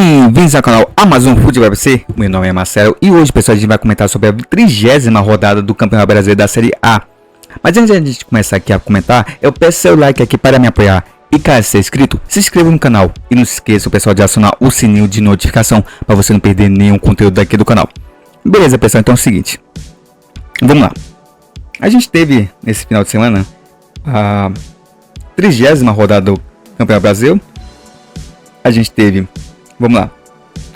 Bem-vindos ao canal Amazon Futebol FC. Meu nome é Marcelo e hoje, pessoal, a gente vai comentar sobre a 30ª rodada do Campeonato Brasileiro da Série A. Mas antes de a gente começar aqui a comentar, eu peço seu like aqui para me apoiar. E caso seja inscrito, se inscreva no canal e não se esqueça, pessoal, de acionar o sininho de notificação para você não perder nenhum conteúdo daqui do canal. Beleza, pessoal? Então é o seguinte, vamos lá. A gente teve nesse final de semana a 30ª rodada do Campeonato Brasileiro. A gente teve, vamos lá,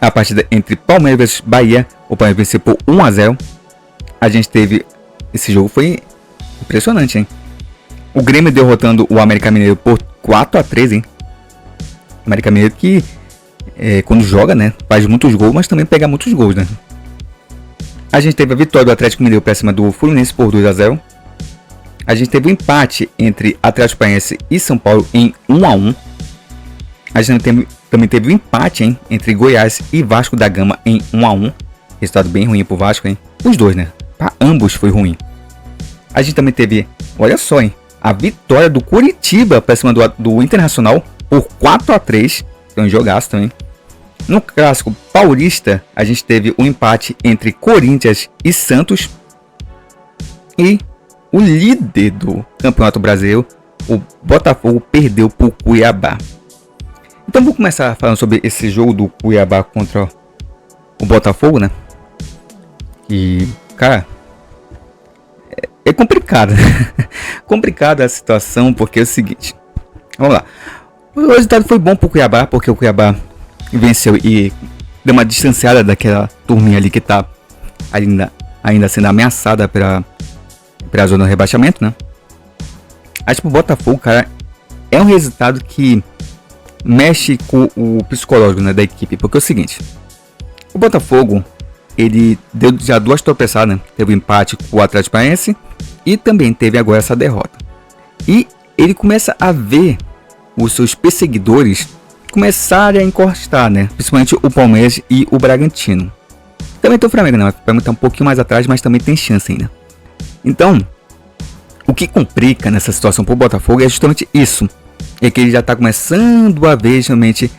a partida entre Palmeiras versus Bahia. O Palmeiras venceu por 1-0. A gente teve, esse jogo foi impressionante, hein? O Grêmio derrotando o América Mineiro por 4-3, hein? O América Mineiro que, quando joga, né, faz muitos gols, mas também pega muitos gols, né? A gente teve a vitória do Atlético Mineiro para cima do Fluminense por 2-0. A gente teve um empate entre Atlético Paranaense e São Paulo em 1-1. A gente também teve um empate, hein, entre Goiás e Vasco da Gama em 1-1. Resultado bem ruim pro Vasco, hein? Os dois, né? Para ambos foi ruim. A gente também teve, olha só, hein, a vitória do Curitiba para cima do Internacional por 4-3. Foi um jogaço também. No clássico paulista, a gente teve um empate entre Corinthians e Santos. E o líder do Campeonato Brasileiro, o Botafogo, perdeu por Cuiabá. Então vou começar falando sobre esse jogo do Cuiabá contra o Botafogo, né? E, cara, é complicado. Complicada a situação, porque é o seguinte. Vamos lá. O resultado foi bom pro Cuiabá, porque o Cuiabá venceu e deu uma distanciada daquela turminha ali que tá ainda sendo ameaçada pela zona do rebaixamento, né? Acho que o Botafogo, cara, é um resultado que mexe com o psicológico, né, da equipe, porque é o seguinte, o Botafogo, ele deu já duas tropeçadas, né? Teve um empate com o Atlético Paranaense e também teve agora essa derrota. E ele começa a ver os seus perseguidores começarem a encostar, né? Principalmente o Palmeiras e o Bragantino. Também tem o Flamengo, né? O Flamengo tá um pouquinho mais atrás, mas também tem chance ainda. Então, o que complica nessa situação para o Botafogo é justamente isso. É que ele já está começando a ver realmente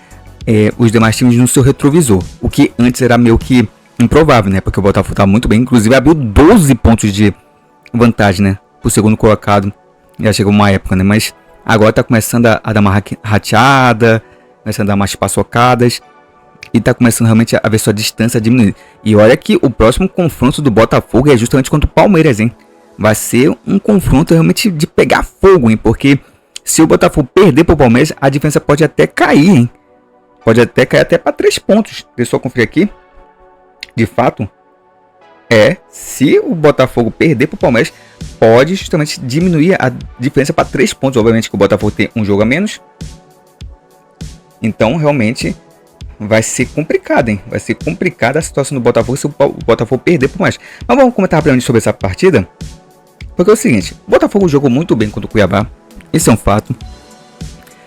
os demais times no seu retrovisor. O que antes era meio que improvável, né? Porque o Botafogo estava muito bem. Inclusive abriu 12 pontos de vantagem, né? Por segundo colocado. Já chegou uma época, né? Mas agora está começando a dar uma rateada. Começando a dar umas paçocadas. E está começando realmente a ver sua distância diminuir. E olha que o próximo confronto do Botafogo é justamente contra o Palmeiras, hein? Vai ser um confronto realmente de pegar fogo, hein? Porque se o Botafogo perder para o Palmeiras, a diferença pode até cair, hein? Pode até cair até para 3 pontos. Deixa eu só conferir aqui. De fato, se o Botafogo perder para o Palmeiras, pode justamente diminuir a diferença para 3 pontos. Obviamente que o Botafogo tem um jogo a menos. Então, realmente, vai ser complicado, hein? Vai ser complicada a situação do Botafogo se o Botafogo perder para o Palmeiras. Mas vamos comentar rapidamente sobre essa partida. Porque é o seguinte, o Botafogo jogou muito bem contra o Cuiabá. Esse é um fato.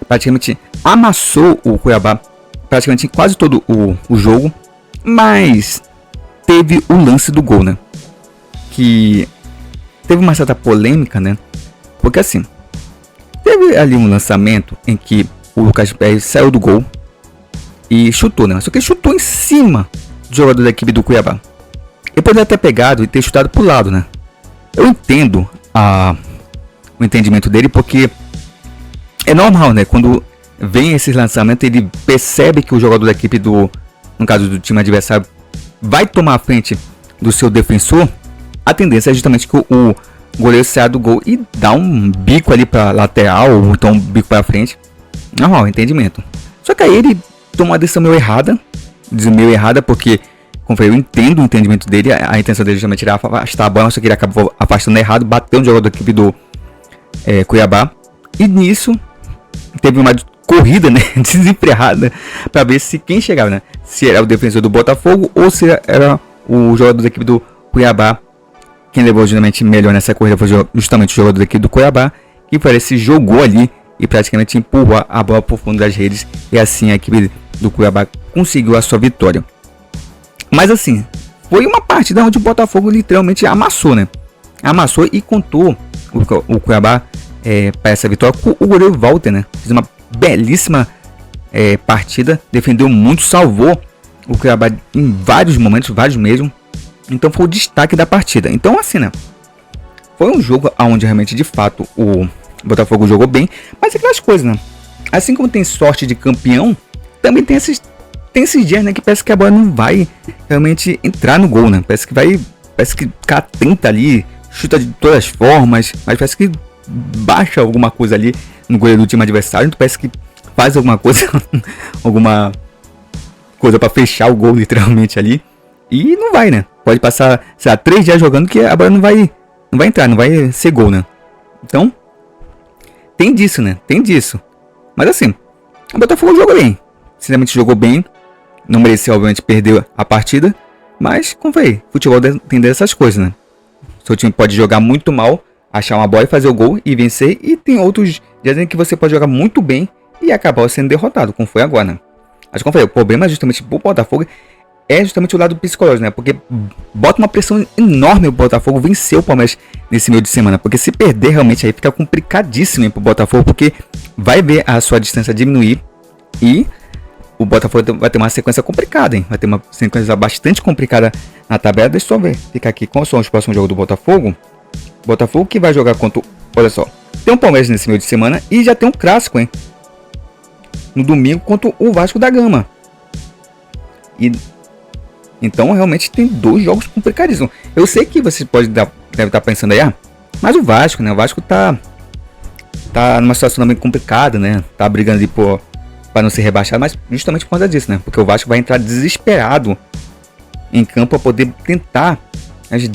Praticamente amassou o Cuiabá praticamente em quase todo o jogo. Mas teve o lance do gol, né? Que teve uma certa polêmica, né? Porque assim, teve ali um lançamento em que o Lucas Pérez saiu do gol e chutou, né? Só que ele chutou em cima do jogador da equipe do Cuiabá. Ele poderia ter pegado e ter chutado pro lado, né? Eu entendo o entendimento dele, porque é normal, né? Quando vem esse lançamento, ele percebe que o jogador da equipe no caso do time adversário, vai tomar a frente do seu defensor. A tendência é justamente que o goleiro saia do gol e dá um bico ali para lateral, ou então um bico para frente. Normal, entendimento. Só que aí ele tomou uma decisão meio errada, porque, como eu entendo o entendimento dele, a intenção dele justamente era afastar a bola, só que ele acabou afastando errado, bateu no jogador da equipe do Cuiabá. E nisso teve uma corrida, né, desenfreada para ver se quem chegava, né, se era o defensor do Botafogo ou se era o jogador da equipe do Cuiabá. Quem levou justamente melhor nessa corrida foi justamente o jogador da equipe do Cuiabá, que parece jogou ali e praticamente empurrou a bola para o fundo das redes, e assim a equipe do Cuiabá conseguiu a sua vitória. Mas assim, foi uma partida onde o Botafogo literalmente amassou, né? Amassou e contou o Cuiabá para essa vitória com o goleiro Walter, né? Fez uma belíssima partida, defendeu muito, salvou o Cuiabá em vários momentos, vários mesmo. Então foi o destaque da partida. Então assim, né? Foi um jogo onde realmente, de fato, o Botafogo jogou bem. Mas é aquelas coisas, né? Assim como tem sorte de campeão, também tem esses dias, né? Que parece que a bola não vai realmente entrar no gol, né? Parece que o cara tenta ali, chuta de todas as formas, mas parece que baixa alguma coisa ali no goleiro do time adversário. Então parece que faz alguma coisa, alguma coisa pra fechar o gol literalmente ali. E não vai, né? Pode passar, sei lá, 3 dias jogando que a bola não vai entrar, não vai ser gol, né? Então, tem disso, né? Tem disso. Mas assim, o Botafogo jogou bem. Sinceramente jogou bem. Não merecia, obviamente, perder a partida. Mas, como falei, futebol tem dessas coisas, né? Seu time pode jogar muito mal, achar uma bola e fazer o gol e vencer. E tem outros dias em que você pode jogar muito bem e acabar sendo derrotado, como foi agora, né? Mas, como falei, o problema justamente pro Botafogo é justamente o lado psicológico, né? Porque bota uma pressão enorme o Botafogo vencer o Palmeiras nesse meio de semana. Porque se perder, realmente, aí fica complicadíssimo, hein, pro Botafogo. Porque vai ver a sua distância diminuir e o Botafogo vai ter uma sequência complicada, hein? Vai ter uma sequência bastante complicada na tabela. Deixa eu só ver, fica aqui, quais são os próximos jogos do Botafogo. Botafogo que vai jogar contra... Olha só, tem um Palmeiras nesse meio de semana e já tem um clássico, hein? No domingo contra o Vasco da Gama. E... Então, realmente, tem 2 jogos complicadíssimos. Eu sei que você deve estar pensando aí, mas o Vasco, né? O Vasco tá numa situação também complicada, né? Tá brigando ali para não ser rebaixado, mas justamente por causa disso, né? Porque o Vasco vai entrar desesperado em campo para poder tentar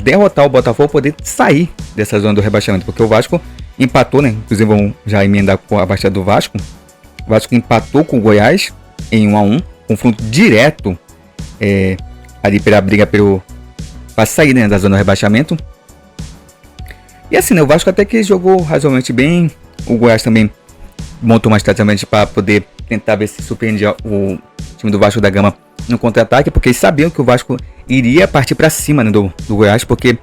derrotar o Botafogo, poder sair dessa zona do rebaixamento. Porque o Vasco empatou, né? Inclusive, vamos já emendar com a baixada do Vasco. O Vasco empatou com o Goiás em 1-1, confronto direto, ali pela briga para sair, né, da zona do rebaixamento. E assim, né, o Vasco até que jogou razoavelmente bem. O Goiás também montou uma estratégia para poder tentar ver se surpreendia o time do Vasco da Gama no contra-ataque, porque eles sabiam que o Vasco iria partir para cima, né, do Goiás, porque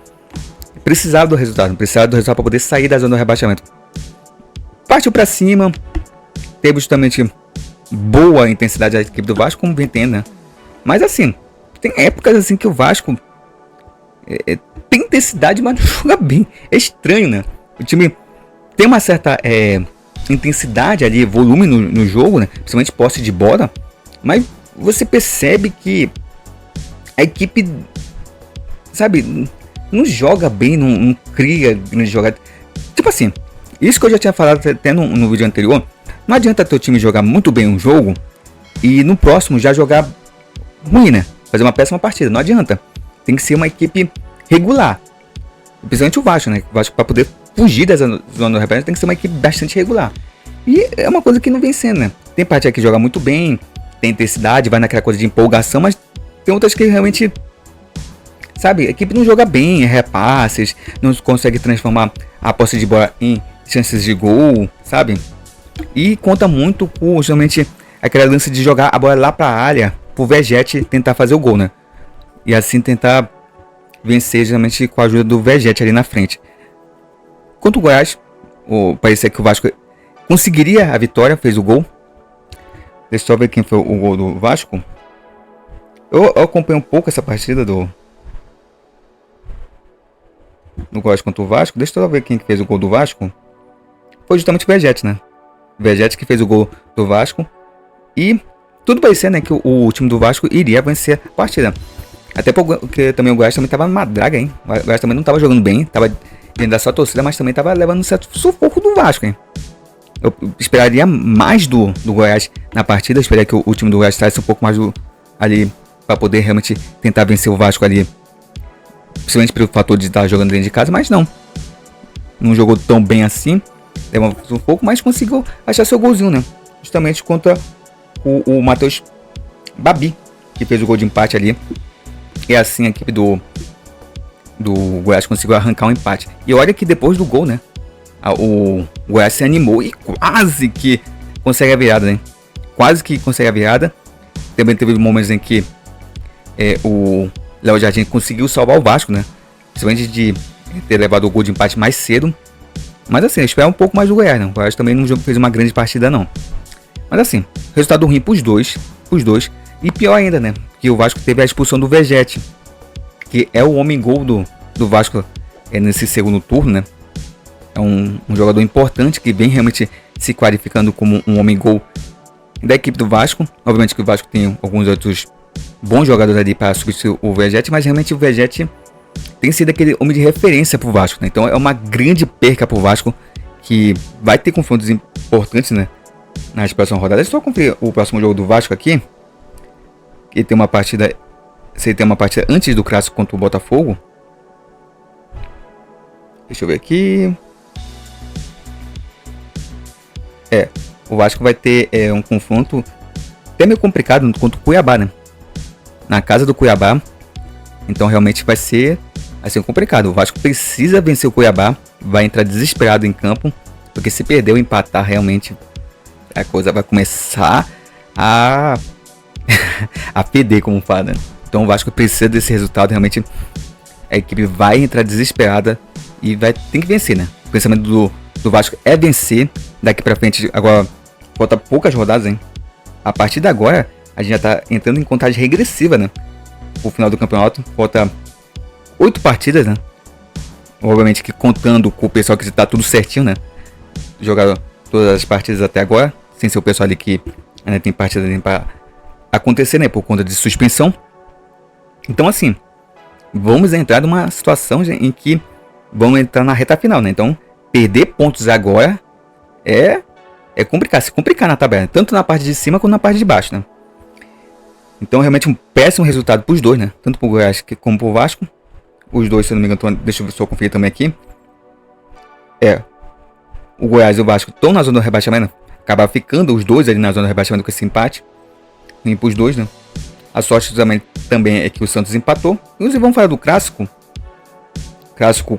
precisava do resultado para poder sair da zona do rebaixamento. Partiu para cima, teve justamente boa intensidade da equipe do Vasco, como vem tendo, né? Mas assim, tem épocas assim que o Vasco tem intensidade, mas não joga bem. É estranho, né? O time tem uma certa intensidade ali, volume no jogo, né? Principalmente posse de bola. Mas você percebe que a equipe, sabe, não joga bem, não cria grande jogada. Tipo assim, isso que eu já tinha falado até no vídeo anterior. Não adianta teu time jogar muito bem um jogo e no próximo já jogar ruim, né? Fazer uma péssima partida, não adianta. Tem que ser uma equipe regular. Principalmente o Vasco, né? O Vasco, para poder fugir da zona do rebaixamento, tem que ser uma equipe bastante regular. E é uma coisa que não vem sendo, né? Tem partida que joga muito bem, tem intensidade, vai naquela coisa de empolgação, mas tem outras que realmente, sabe, a equipe não joga bem, repasses, não consegue transformar a posse de bola em chances de gol, sabe? E conta muito com justamente aquela lance de jogar a bola lá para a área, pro Vegete tentar fazer o gol, né? E assim tentar vencer justamente com a ajuda do Vegete ali na frente. Quanto o Goiás, parecia que o Vasco conseguiria a vitória, fez o gol. Deixa eu só ver quem foi o gol do Vasco. Eu acompanhei um pouco essa partida do Goiás contra o Vasco. Deixa eu só ver quem fez o gol do Vasco. Foi justamente o Vegete, né? O Vegete que fez o gol do Vasco. E tudo parecia, né, que o time do Vasco iria vencer a partida. Até porque também o Goiás também tava numa draga, hein? O Goiás também não tava jogando bem, tava dentro da sua torcida, mas também tava levando um certo sufoco do Vasco, hein? Eu esperaria mais do Goiás na partida, eu esperaria que o time do Goiás tivesse um pouco mais ali para poder realmente tentar vencer o Vasco ali. Principalmente pelo fator de estar jogando dentro de casa, mas não. Não jogou tão bem assim, levou um pouco, mas conseguiu achar seu golzinho, né? Justamente contra o Matheus Babi, que fez o gol de empate ali. E assim a equipe do Goiás conseguiu arrancar um empate. E olha que depois do gol, né, o Goiás se animou e quase que consegue a virada, né? Quase que consegue a virada. Também teve momentos em que o Léo Jardim conseguiu salvar o Vasco, né? Principalmente de ter levado o gol de empate mais cedo. Mas assim, eu espero um pouco mais do Goiás, né? O Goiás também não fez uma grande partida, não. Mas assim, resultado ruim pros dois. E pior ainda, né? Que o Vasco teve a expulsão do Vegete, que é o homem-gol do Vasco nesse segundo turno, né? É um jogador importante que vem realmente se qualificando como um homem-gol da equipe do Vasco. Obviamente que o Vasco tem alguns outros bons jogadores ali para substituir o Vegete, mas realmente o Vegete tem sido aquele homem de referência pro Vasco, né? Então é uma grande perca pro Vasco, que vai ter confrontos importantes, né, nas próximas rodadas. Só conferir o próximo jogo do Vasco aqui, que tem uma partida, se tem uma partida antes do clássico contra o Botafogo. Deixa eu ver aqui. O Vasco vai ter um confronto até meio complicado contra o Cuiabá, né? Na casa do Cuiabá. Então realmente vai ser complicado. O Vasco precisa vencer o Cuiabá. Vai entrar desesperado em campo, porque se perder ou empatar, realmente a coisa vai começar a a perder, como fala, né? Então o Vasco precisa desse resultado. Realmente a equipe vai entrar desesperada e tem que vencer, né? O pensamento do Vasco é vencer. Daqui pra frente, agora falta poucas rodadas, hein? A partir de agora, a gente já tá entrando em contagem regressiva, né? O final do campeonato, falta 8 partidas, né? Obviamente que contando com o pessoal que tá tudo certinho, né? Jogaram todas as partidas até agora, sem ser o pessoal ali que ainda tem partida ali pra acontecer, né? Por conta de suspensão. Então, assim, vamos entrar numa situação em que vamos entrar na reta final, né? Então, perder pontos agora é complicado, se complicar na tabela, tanto na parte de cima quanto na parte de baixo, né? Então realmente um péssimo resultado para os dois, né? Tanto para o Goiás como para o Vasco. Os dois, se eu não me engano, deixa eu só conferir também aqui. O Goiás e o Vasco estão na zona do rebaixamento, acabar ficando os dois ali na zona do rebaixamento com esse empate. E para os dois, né? A sorte também é que o Santos empatou. E vamos falar do clássico. Clássico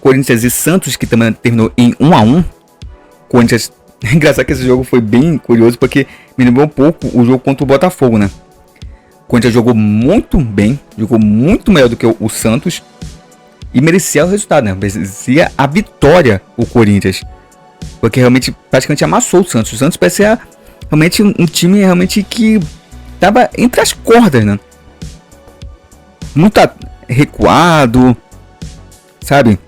Corinthians e Santos, que também terminou em 1-1. Corinthians, engraçado que esse jogo foi bem curioso, porque me lembrou um pouco o jogo contra o Botafogo, né? O Corinthians jogou muito bem, jogou muito melhor do que o Santos e merecia o resultado, né? Merecia a vitória o Corinthians, porque realmente praticamente amassou o Santos. O Santos parecia realmente um time realmente que tava entre as cordas, né? Muito recuado, sabe?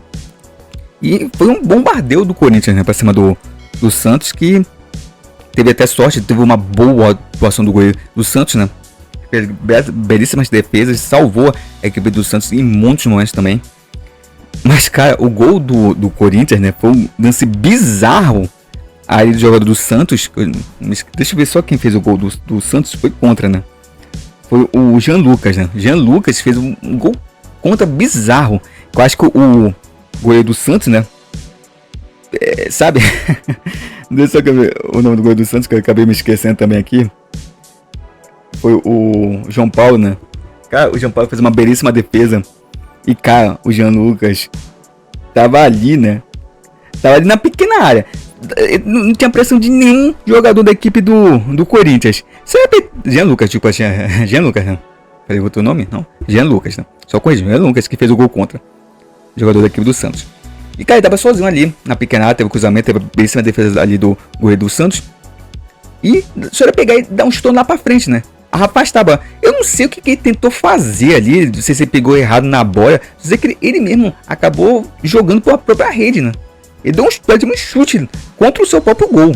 E foi um bombardeio do Corinthians, né, pra cima do Santos, que teve até sorte, teve uma boa atuação do goleiro do Santos, né? Fez belíssimas defesas, salvou a equipe do Santos em muitos momentos também. Mas, cara, o gol do Corinthians, né, foi um lance bizarro aí do jogador do Santos. Deixa eu ver só quem fez o gol do Santos, foi contra, né? Foi o Jean Lucas, né? Jean Lucas fez um gol contra bizarro. Eu acho que o goleiro do Santos, né? Sabe? Deixa eu ver o nome do goleiro do Santos, que eu acabei me esquecendo também aqui. Foi o João Paulo, né? Cara, o João Paulo fez uma belíssima defesa. E, cara, o Jean Lucas tava ali, né? Tava ali na pequena área. Não tinha pressão de nenhum jogador da equipe do Corinthians. Jean Lucas, tipo assim, Jean Lucas, né? Falei outro nome? Não. Jean Lucas, né? Só com ele, Jean Lucas, que fez o gol contra o jogador da equipe do Santos. E, cara, ele tava sozinho ali na pequena área, teve o cruzamento, teve a belíssima defesa ali do goleiro do Santos. E só ia pegar e dar um chutão lá pra frente, né? A rapaz tava... Eu não sei o que ele tentou fazer ali. Não sei se ele pegou errado na bola. Dizer que ele mesmo acabou jogando pela própria rede, né? Ele deu um chute contra o seu próprio gol.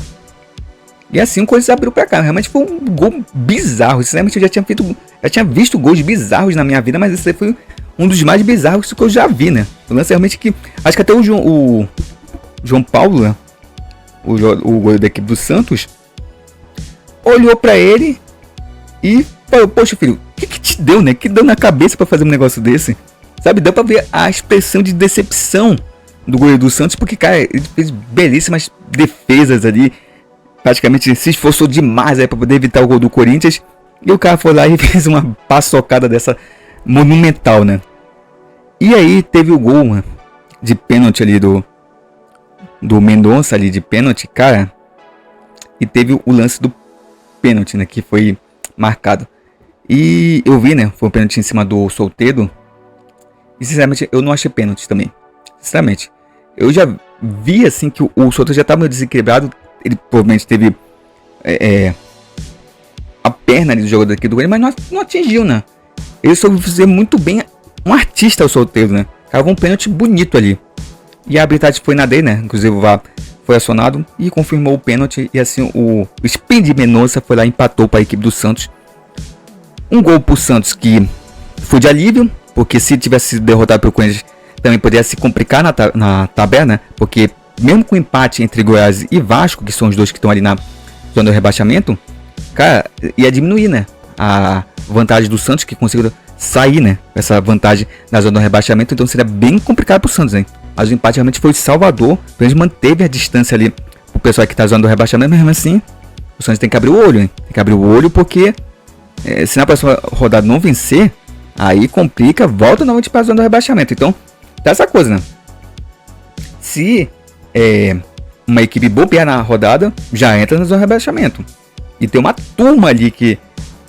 E assim o Corinthians abriu pra cá. Realmente foi um gol bizarro. Sinceramente eu já tinha visto gols bizarros na minha vida, mas esse aí foi um dos mais bizarros que eu já vi, né? O lance realmente que... Acho que até o João Paulo, né? O goleiro da equipe do Santos, olhou pra ele e falou: poxa, filho, o que te deu, né? Que deu na cabeça pra fazer um negócio desse? Sabe, deu pra ver a expressão de decepção do goleiro do Santos, porque, cara, ele fez belíssimas defesas ali, praticamente se esforçou demais aí pra poder evitar o gol do Corinthians, e o cara foi lá e fez uma paçocada dessa monumental, né? E aí teve o gol, né, de pênalti ali do Mendonça ali de pênalti, cara, e teve o lance do pênalti, né, que foi marcado. E eu vi, né, foi um pênalti em cima do Soteldo. E sinceramente eu não achei pênalti também. Sinceramente, eu já vi assim que o Soteldo já estava desequilibrado. Ele provavelmente teve a perna ali do jogador aqui do Grêmio, mas não atingiu, né? Ele soube fazer muito bem, um artista o solteiro, né? Cavou um pênalti bonito ali. E a arbitragem foi na dele, né? Inclusive o VAR foi acionado e confirmou o pênalti. E assim o Spin de Mendonça foi lá e empatou para a equipe do Santos. Um gol pro Santos que foi de alívio, porque se tivesse sido derrotado pelo Corinthians, também poderia se complicar na tabela, né? Porque mesmo com o empate entre Goiás e Vasco, que são os dois que estão ali na zona do rebaixamento, cara, ia diminuir, né? A vantagem do Santos, que conseguiu sair, né? Essa vantagem na zona do rebaixamento, então seria bem complicado pro Santos, hein? Mas o empate realmente foi salvador, pelo menos manteve a distância ali pro pessoal que tá na zona do rebaixamento, mas mesmo assim, o Santos tem que abrir o olho, hein? Tem que abrir o olho porque se na próxima rodada não vencer, aí complica, volta novamente para a zona do rebaixamento. Então, tá essa coisa, né? Se uma equipe bobear na rodada, já entra na zona do rebaixamento. E tem uma turma ali que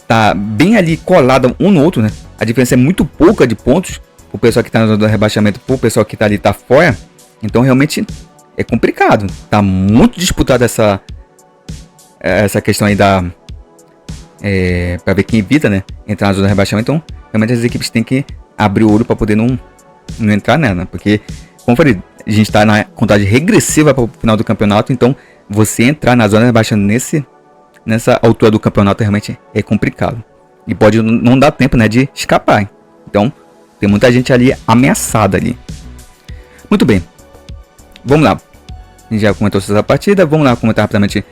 tá bem ali colada um no outro, né? A diferença é muito pouca de pontos. O pessoal que tá na zona do rebaixamento, o pessoal que tá ali tá fora. Então, realmente é complicado. Tá muito disputada essa questão aí da... para ver quem evita, né? Entrar na zona do rebaixamento. Então, realmente as equipes têm que abrir o olho para poder não entrar nela, né? Porque, como eu falei, a gente está na contagem regressiva para o final do campeonato. Então, você entrar na zona de rebaixamento nessa altura do campeonato realmente é complicado. E pode não dar tempo, né, de escapar. Então, tem muita gente ali ameaçada ali. Muito bem. Vamos lá. A gente já comentou essa partida. Vamos lá comentar rapidamente.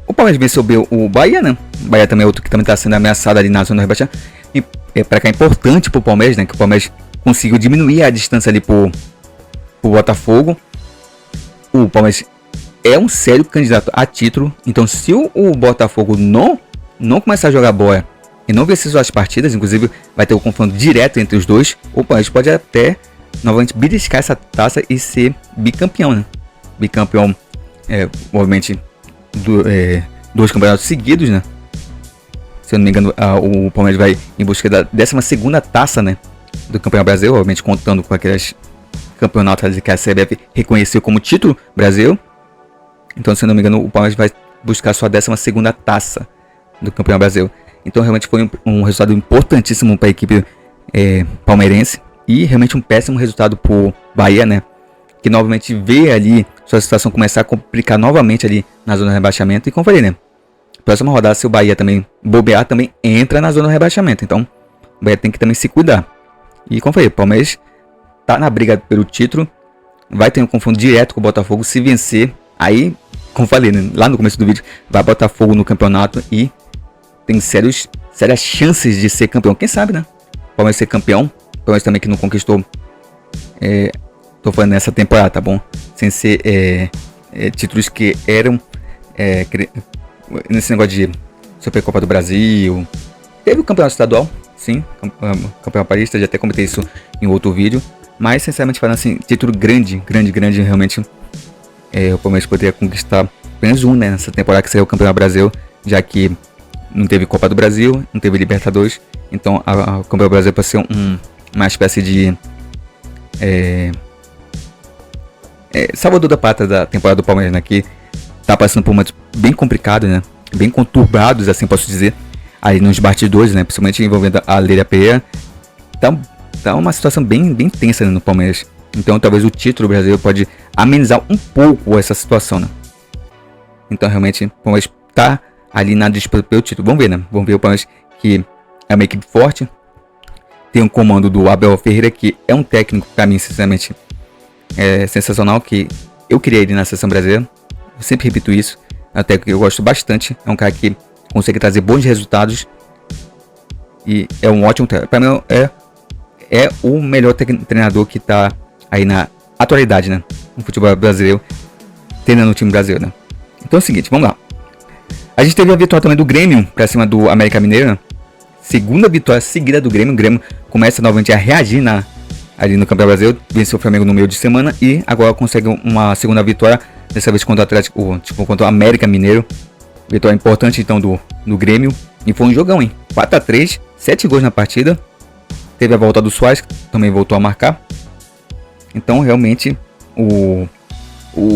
O Palmeiras venceu o Bahia, né? O Bahia também é outro que também está sendo ameaçado ali na zona do rebaixamento. E para cá é importante pro Palmeiras, né? Que o Palmeiras conseguiu diminuir a distância ali pro Botafogo. O Palmeiras é um sério candidato a título. Então, se o Botafogo não começar a jogar bola e não vencer suas partidas, inclusive vai ter o confronto direto entre os dois, o Palmeiras pode até novamente beliscar essa taça e ser bicampeão, né? Bicampeão, obviamente, dois campeonatos seguidos, né? Se eu não me engano, o Palmeiras vai em busca da 12ª taça, né? Do Campeonato Brasileiro, obviamente contando com aqueles campeonatos que a CBF reconheceu como título Brasil. Então, se eu não me engano, o Palmeiras vai buscar sua 12ª taça do Campeonato Brasileiro. Então, realmente foi um resultado importantíssimo para a equipe palmeirense. E realmente um péssimo resultado para o Bahia, né? Que novamente vê ali sua situação começar a complicar novamente ali na zona de rebaixamento. E como eu falei, né? Próxima rodada, se o Bahia também bobear, também entra na zona de rebaixamento. Então, o Bahia tem que também se cuidar. E como eu falei, o Palmeiras tá na briga pelo título. Vai ter um confronto direto com o Botafogo. Se vencer, aí, como eu falei, né? Lá no começo do vídeo, vai botar fogo no campeonato. E tem sérias chances de ser campeão. Quem sabe, né? O Palmeiras ser campeão. O Palmeiras também que não conquistou... tô falando nessa temporada, tá bom? Sem ser títulos que eram nesse negócio de Supercopa do Brasil. Teve o campeonato estadual, sim, campeão paulista, já até comentei isso em outro vídeo. Mas sinceramente falando assim, título grande, realmente o Palmeiras poderia conquistar apenas um, né, nessa temporada que saiu o campeão Brasil, já que não teve Copa do Brasil, não teve Libertadores. Então a Copa do Brasil pode ser uma espécie de salvador da pátria da temporada do Palmeiras, né, que tá passando por momentos bem complicados, né, bem conturbados, assim posso dizer, aí nos bastidores, né, principalmente envolvendo a Leila Pereira. Tá uma situação bem tensa, né, no Palmeiras. Então talvez o título brasileiro pode amenizar um pouco essa situação, né. Então realmente o Palmeiras tá ali na disputa pelo título. Vamos ver, né, vamos ver o Palmeiras, que é uma equipe forte. Tem um comando do Abel Ferreira, que é um técnico, para mim, sinceramente, sensacional, que eu queria ele na seleção brasileira. Eu sempre repito isso. É um técnico que eu gosto bastante. É um cara que consegue trazer bons resultados. E é um ótimo técnico. Para mim, é o melhor treinador que tá aí na atualidade, né? No futebol brasileiro, treinando o time brasileiro, né? Então é o seguinte, vamos lá. A gente teve a vitória também do Grêmio para cima do América Mineiro, né? Segunda vitória seguida do Grêmio. O Grêmio começa novamente a reagir ali no Campeonato Brasileiro. Venceu o Flamengo no meio de semana e agora consegue uma segunda vitória. Dessa vez contra o Atlético, contra o América Mineiro. Vitória importante então do Grêmio. E foi um jogão, hein? 4-3, 7 gols na partida. Teve a volta do Suárez, que também voltou a marcar. Então realmente o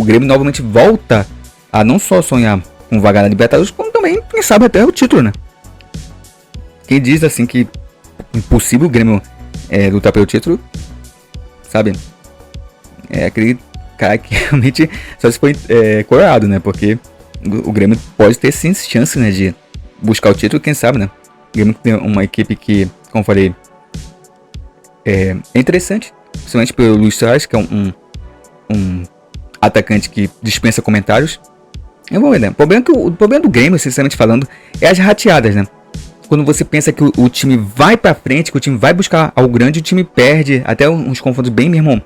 Grêmio novamente volta a não só sonhar com vaga na Libertadores, como também, quem sabe, até o título, né? Quem diz assim que impossível o Grêmio lutar pelo título, sabe? É aquele cara que realmente só se foi colorado, né? Porque o Grêmio pode ter sim chance, né, de buscar o título, quem sabe, né? O Grêmio tem uma equipe que, como eu falei, é interessante, principalmente pelo Luiz Soares, que é um atacante que dispensa comentários. Eu vou ver, né? O problema do Grêmio, sinceramente falando, é as rateadas, né? Quando você pensa que o time vai pra frente, que o time vai buscar algo grande, o time perde até uns confrontos bem, meu irmão,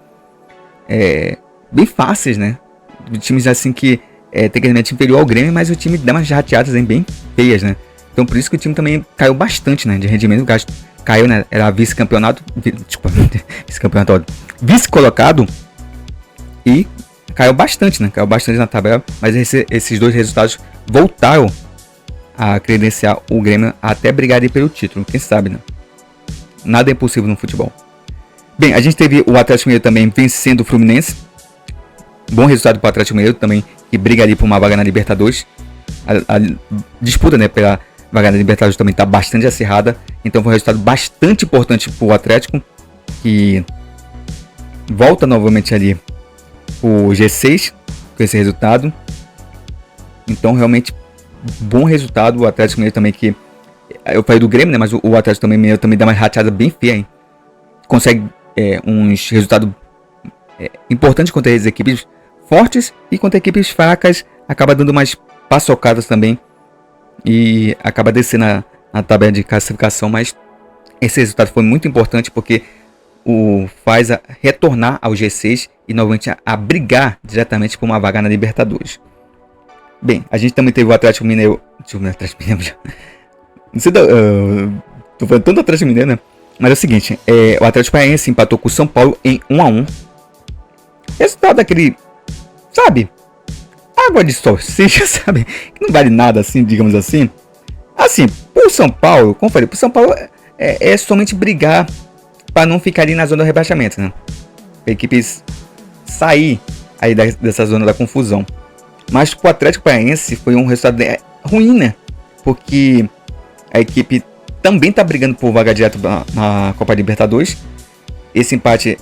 bem fáceis, né? Times assim que tecnicamente inferior ao Grêmio, mas o time dá umas rateadas bem feias, né? Então por isso que o time também caiu bastante, né? De rendimento, o gasto caiu, né? Era vice-campeonato, vice-colocado e caiu bastante, né? Caiu bastante na tabela, mas esses dois resultados voltaram a credenciar o Grêmio até brigar ali pelo título, quem sabe, né? Nada é impossível no futebol. Bem, a gente teve o Atlético Mineiro também vencendo o Fluminense. Bom resultado para o Atlético Mineiro também, que briga ali por uma vaga na Libertadores. A disputa, né, pela vaga na Libertadores também está bastante acirrada. Então foi um resultado bastante importante para o Atlético, que volta novamente ali o G6 com esse resultado. Então realmente bom resultado. O Atlético Mineiro também, que eu falei do Grêmio, né, mas o Atlético Mineiro também dá uma rateada bem feia, hein? Consegue uns resultados importantes contra as equipes fortes, e contra equipes fracas acaba dando umas paçocadas também e acaba descendo na tabela de classificação. Mas esse resultado foi muito importante porque o faz retornar ao G6 e novamente a brigar diretamente por uma vaga na Libertadores. Bem, a gente também teve o Atlético Mineiro. Deixa eu ver, Atlético Mineiro. Não sei, tô falando tanto do Atlético Mineiro, né? Mas é o seguinte, o Atlético Paranaense empatou com o São Paulo em 1-1. Resultado daquele, sabe, água de salsicha, sabe? Que não vale nada assim, digamos assim. Assim, pro São Paulo, como eu falei, pro São Paulo é somente brigar para não ficar ali na zona do rebaixamento, né? A equipe sair aí dessa zona da confusão. Mas pro Atlético Paranaense foi um resultado ruim, né? Porque a equipe também tá brigando por vaga direto na Copa Libertadores. Esse empate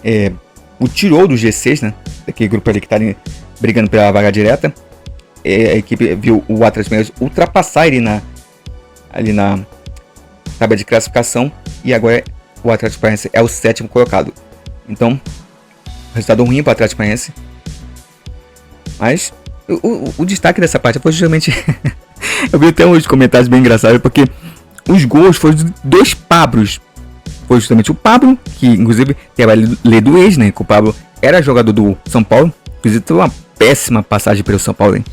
o tirou do G6, né? Daquele grupo ali que tá ali brigando pela vaga direta. A equipe viu o Atlético ultrapassar ele ali na tabela de classificação. E agora o Atlético Paranaense é o 7º colocado. Então, resultado ruim para o Atlético Paranaense. Mas o destaque dessa parte foi justamente... Eu vi até uns comentários bem engraçados, porque os gols foram de dois Pablos. Foi justamente o Pablo, que inclusive teve a lei do ex, né? Que o Pablo era jogador do São Paulo. Inclusive teve uma péssima passagem pelo São Paulo, hein?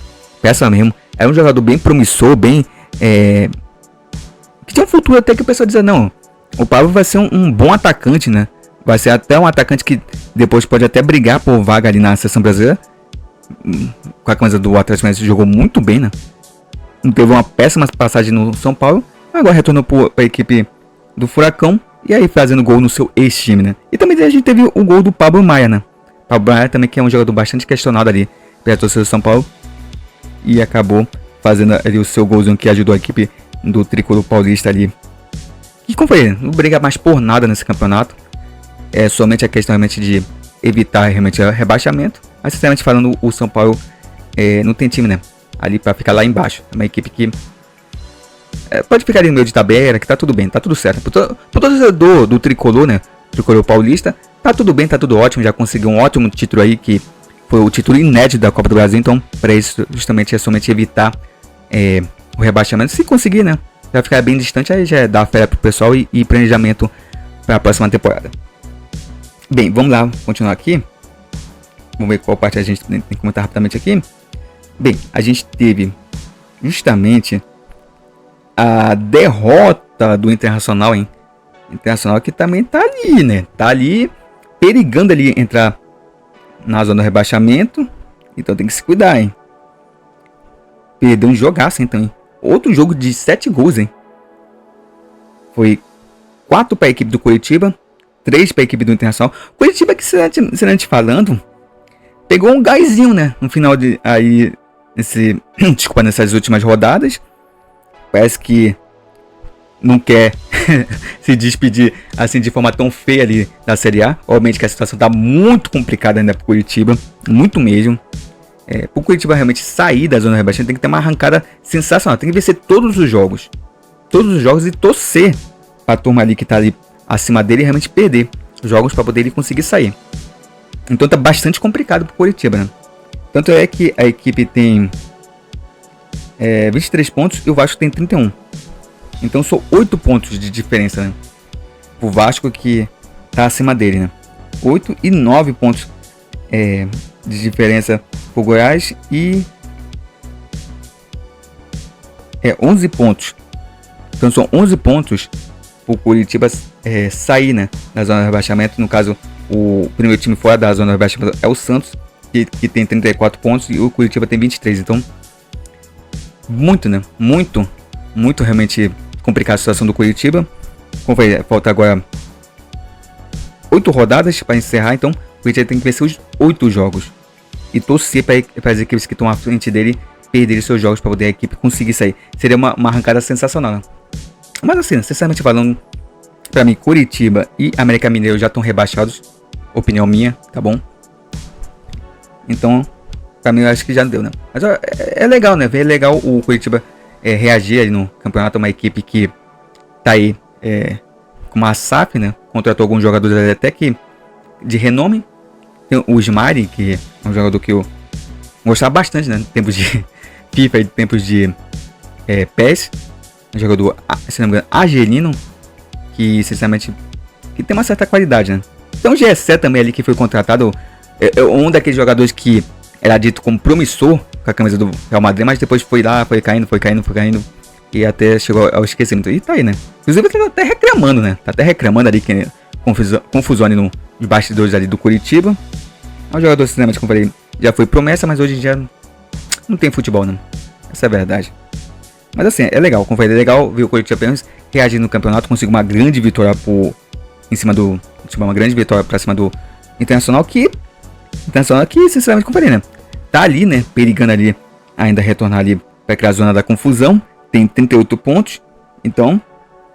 Péssima mesmo. Era um jogador bem promissor, bem... que tinha um futuro até que o pessoal dizia, não, o Pablo vai ser um bom atacante, né? Vai ser até um atacante que depois pode até brigar por vaga ali na seleção brasileira. Com a camisa do Atlético Mineiro, jogou muito bem, né? Teve uma péssima passagem no São Paulo. Agora retornou para a equipe do Furacão. E aí fazendo gol no seu ex-time, né? E também a gente teve o gol do Pablo Maia, né? Pablo Maia também, que é um jogador bastante questionado ali pela torcida do São Paulo. E acabou fazendo ali o seu golzinho, que ajudou a equipe do Tricolor Paulista ali. E como foi? Não briga mais por nada nesse campeonato. É somente a questão realmente de evitar realmente o rebaixamento. Mas sinceramente falando, o São Paulo não tem time, né? Ali para ficar lá embaixo. É uma equipe que pode ficar ali no meio de tabela, que tá tudo bem, tá tudo certo. Pro torcedor do Tricolor, né? Tricolor Paulista, tá tudo bem, tá tudo ótimo. Já conseguiu um ótimo título aí, que foi o título inédito da Copa do Brasil. Então, para isso, justamente é somente evitar o rebaixamento. Se conseguir, né? Já ficar bem distante, aí já dá férias pro pessoal e planejamento para a próxima temporada. Bem, vamos lá, continuar aqui. Vamos ver qual parte a gente tem que comentar rapidamente aqui. Bem, a gente teve justamente a derrota do Internacional, hein? Internacional que também tá ali, né? Tá ali perigando ali entrar na zona do rebaixamento. Então tem que se cuidar, hein? Perdeu um jogaço, então, hein? Outro jogo de 7 gols, hein? Foi 4 para a equipe do Coritiba, 3 para a equipe do Internacional. Coritiba, que sinceramente falando, pegou um gásinho, né? No final desculpa, nessas últimas rodadas. Parece que não quer se despedir assim de forma tão feia ali da Série A. Obviamente que a situação tá muito complicada ainda pro Curitiba, muito mesmo. Pro Curitiba realmente sair da zona de rebaixamento tem que ter uma arrancada sensacional. Tem que vencer todos os jogos e torcer pra turma ali que tá ali acima dele e realmente perder os jogos para poder ele conseguir sair. Então tá bastante complicado pro Curitiba, né? Tanto é que a equipe tem 23 pontos e o Vasco tem 31. Então são 8 pontos de diferença, né? O Vasco que tá acima dele, né? 8 e 9 pontos de diferença pro Goiás e 11 pontos. Então são 11 pontos pro Curitiba sair, né, da zona de rebaixamento. No caso, o primeiro time fora da zona de rebaixamento é o Santos, que tem 34 pontos e o Curitiba tem 23. Então, muito, né? Muito realmente complicada a situação do Curitiba. Como foi, falta agora 8 rodadas para encerrar, então o Curitiba tem que vencer os 8 jogos e torcer para as equipes que estão à frente dele perderem seus jogos para poder a equipe conseguir sair. Seria uma arrancada sensacional, né? Mas assim, sinceramente falando, para mim, Curitiba e América Mineiro já estão rebaixados. Opinião minha, tá bom? Então, pra mim, eu acho que já deu, né? Mas é legal, né? É legal o Curitiba reagir ali no campeonato. Uma equipe que tá aí com uma SAF, né? Contratou alguns jogadores até que de renome. Tem o Ismari, que é um jogador que eu gostava bastante, né? Em tempos de FIFA e tempos de PES. Um jogador, se não me engano, argelino. Que, sinceramente, que tem uma certa qualidade, né? Então o GSE também ali que foi contratado. Um daqueles jogadores que era dito como promissor com a camisa do Real Madrid, mas depois foi lá, foi caindo e até chegou ao esquecimento. E tá aí, né? Inclusive ele tá até reclamando, né? Tá até reclamando ali que confusão ali nos bastidores ali do Curitiba. É um jogador, sinceramente, como eu falei, já foi promessa, mas hoje em dia não tem futebol, né? Essa é a verdade. Mas assim, é legal, como eu falei, é legal ver o Curitiba apenas reagir no campeonato, conseguir uma grande vitória uma grande vitória pra cima do Internacional que, sinceramente, como eu falei, né? Tá ali, né? Perigando ali, ainda retornar ali pra criar a zona da confusão. Tem 38 pontos. Então,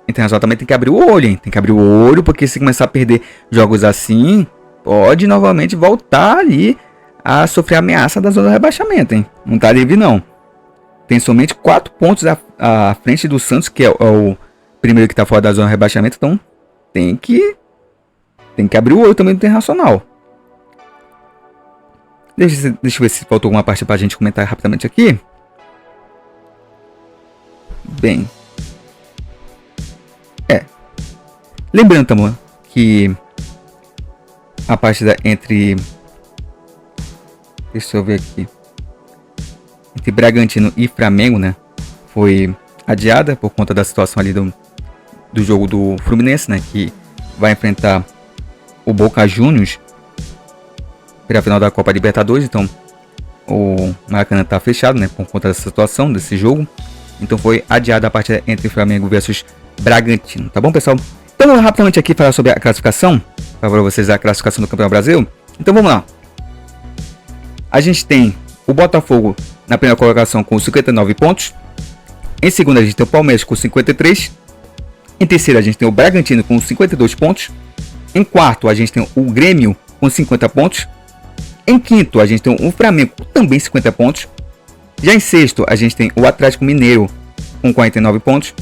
o Internacional também tem que abrir o olho, hein? Tem que abrir o olho, porque se começar a perder jogos assim, pode novamente voltar ali a sofrer a ameaça da zona de rebaixamento, hein? Não tá livre, não. Tem somente 4 pontos à frente do Santos, que é o primeiro que tá fora da zona de rebaixamento. Então, tem que abrir o olho também do Internacional. Deixa eu ver se faltou alguma parte pra gente comentar rapidamente aqui. Bem. Lembrando, também que a partida entre... Deixa eu ver aqui. Entre Bragantino e Flamengo, né? Foi adiada por conta da situação ali do jogo do Fluminense, né? Que vai enfrentar o Boca Juniors pela final da Copa Libertadores. Então o Maracanã tá fechado, né? Por conta dessa situação, desse jogo. Então foi adiada a partida entre Flamengo versus Bragantino. Tá bom, pessoal? Então vamos rapidamente aqui falar sobre a classificação. Para vocês a classificação do Campeonato Brasileiro. Então vamos lá. A gente tem o Botafogo na primeira colocação com 59 pontos. Em segunda a gente tem o Palmeiras com 53. Em terceira a gente tem o Bragantino com 52 pontos. Em quarto a gente tem o Grêmio com 50 pontos. Em quinto a gente tem o Flamengo com também 50 pontos. Já em sexto a gente tem o Atlético Mineiro com 49 pontos.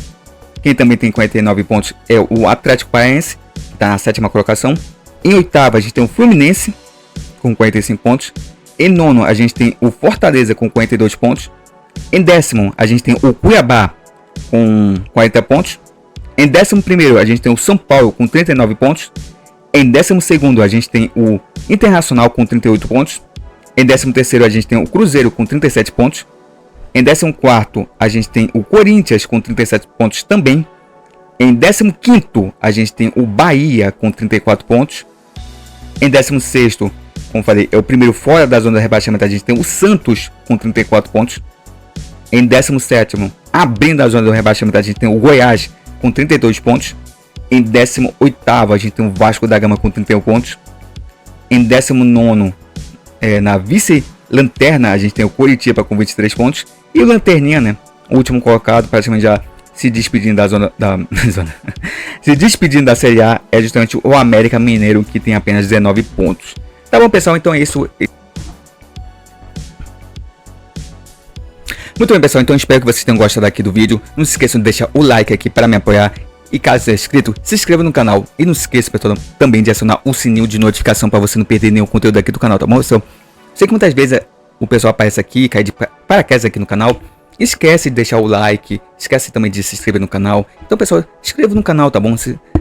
Quem também tem 49 pontos é o Atlético Paranaense, que está na sétima colocação. Em oitavo a gente tem o Fluminense com 45 pontos. Em nono a gente tem o Fortaleza com 42 pontos. Em décimo a gente tem o Cuiabá com 40 pontos. Em décimo primeiro a gente tem o São Paulo com 39 pontos. Em décimo segundo a gente tem o Internacional com 38 pontos. Em décimo terceiro a gente tem o Cruzeiro com 37 pontos. Em 14º, a gente tem o Corinthians com 37 pontos também. Em 15º, a gente tem o Bahia com 34 pontos. Em 16º, como falei, é o primeiro fora da zona de rebaixamento, a gente tem o Santos com 34 pontos. Em 17º, abrindo a zona do rebaixamento, a gente tem o Goiás com 32 pontos. Em 18º, a gente tem o Vasco da Gama com 31 pontos. Em 19º, na lanterna, a gente tem o Coritiba com 23 pontos. E o Lanterninha, né? O último colocado, praticamente já se despedindo da zona... se despedindo da Série A, é justamente o América Mineiro, que tem apenas 19 pontos. Tá bom, pessoal? Então é isso. Muito bem, pessoal, então espero que vocês tenham gostado aqui do vídeo. Não se esqueçam de deixar o like aqui para me apoiar. E caso seja inscrito, se inscreva no canal. E não se esqueça, pessoal, também de acionar o sininho de notificação para você não perder nenhum conteúdo aqui do canal, tá bom, pessoal? Sei que muitas vezes o pessoal aparece aqui, cai de paraquedas aqui no canal. Esquece de deixar o like, esquece também de se inscrever no canal. Então, pessoal, se inscreva no canal, tá bom?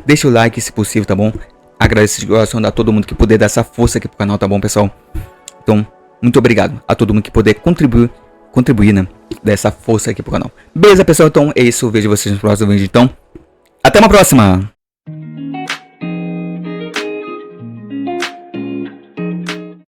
Deixa o like se possível, tá bom? Agradeço de coração a todo mundo que puder dar essa força aqui pro canal, tá bom, pessoal? Então, muito obrigado a todo mundo que puder contribuir, né? Dessa força aqui pro canal. Beleza, pessoal? Então é isso. Vejo vocês no próximo vídeo. Então, até uma próxima!